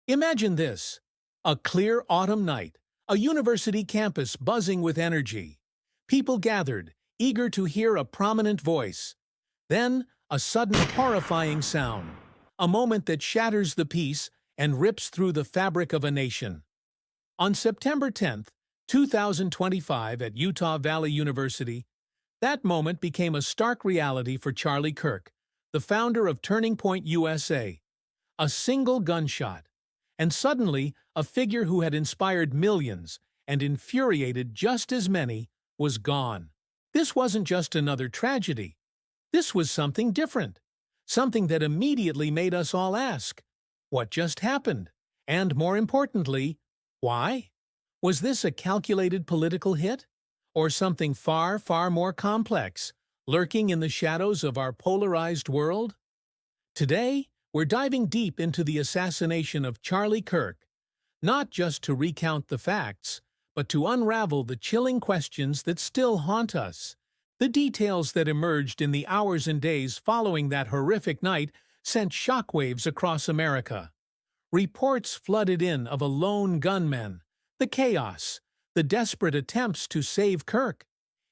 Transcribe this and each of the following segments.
Imagine this: a clear autumn night, a university campus buzzing with energy. People gathered, eager to hear a prominent voice. Then, a sudden horrifying sound, a moment that shatters the peace and rips through the fabric of a nation. On September 10th, 2025 at Utah Valley University, that moment became a stark reality for Charlie Kirk, the founder of Turning Point USA. A single gunshot, and suddenly a figure who had inspired millions and infuriated just as many was gone. This wasn't just another tragedy. This was something different, something that immediately made us all ask, what just happened? And more importantly, why? Was this a calculated political hit? Or something far, far more complex, lurking in the shadows of our polarized world? Today, we're diving deep into the assassination of Charlie Kirk, not just to recount the facts, but to unravel the chilling questions that still haunt us. The details that emerged in the hours and days following that horrific night sent shockwaves across America. Reports flooded in of a lone gunman, the chaos, the desperate attempts to save Kirk.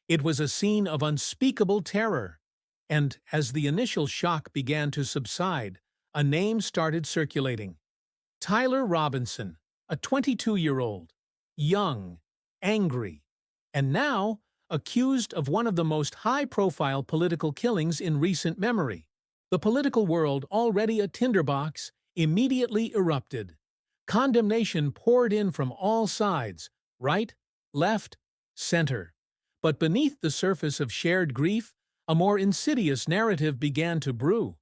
It was a scene of unspeakable terror. And as the initial shock began to subside, a name started circulating. Tyler Robinson, a 22-year-old, young, angry, and now accused of one of the most high-profile political killings in recent memory. The political world, already a tinderbox, immediately erupted. Condemnation poured in from all sides, right, left, center. But beneath the surface of shared grief, a more insidious narrative began to brew.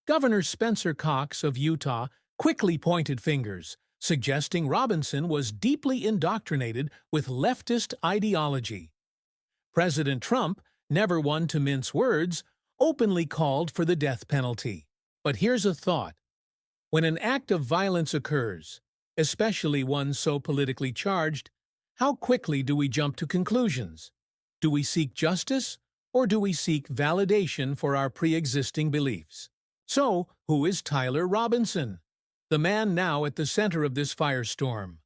Governor Spencer Cox of Utah quickly pointed fingers, suggesting Robinson was deeply indoctrinated with leftist ideology. President Trump, never one to mince words, openly called for the death penalty. But here's a thought. When an act of violence occurs, especially one so politically charged, how quickly do we jump to conclusions? Do we seek justice, or do we seek validation for our pre-existing beliefs? So, who is Tyler Robinson, the man now at the center of this firestorm?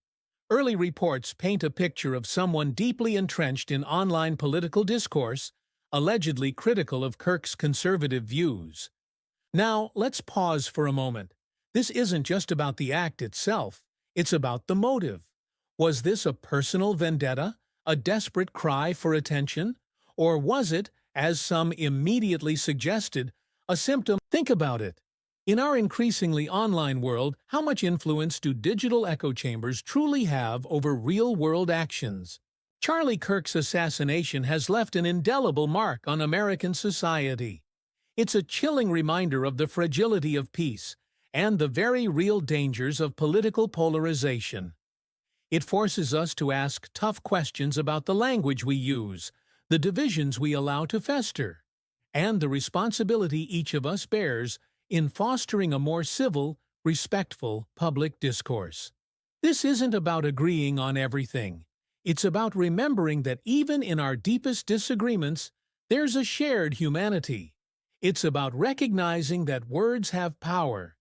Early reports paint a picture of someone deeply entrenched in online political discourse, allegedly critical of Kirk's conservative views. Now, let's pause for a moment. This isn't just about the act itself, it's about the motive. Was this a personal vendetta, a desperate cry for attention? Or was it, as some immediately suggested, a symptom? Think about it. In our increasingly online world, how much influence do digital echo chambers truly have over real-world actions? Charlie Kirk's assassination has left an indelible mark on American society. It's a chilling reminder of the fragility of peace and the very real dangers of political polarization. It forces us to ask tough questions about the language we use, the divisions we allow to fester, and the responsibility each of us bears in fostering a more civil, respectful public discourse. This isn't about agreeing on everything. It's about remembering that even in our deepest disagreements, there's a shared humanity. It's about recognizing that words have power,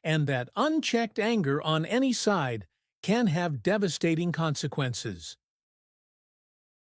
and that unchecked anger on any side can have devastating consequences.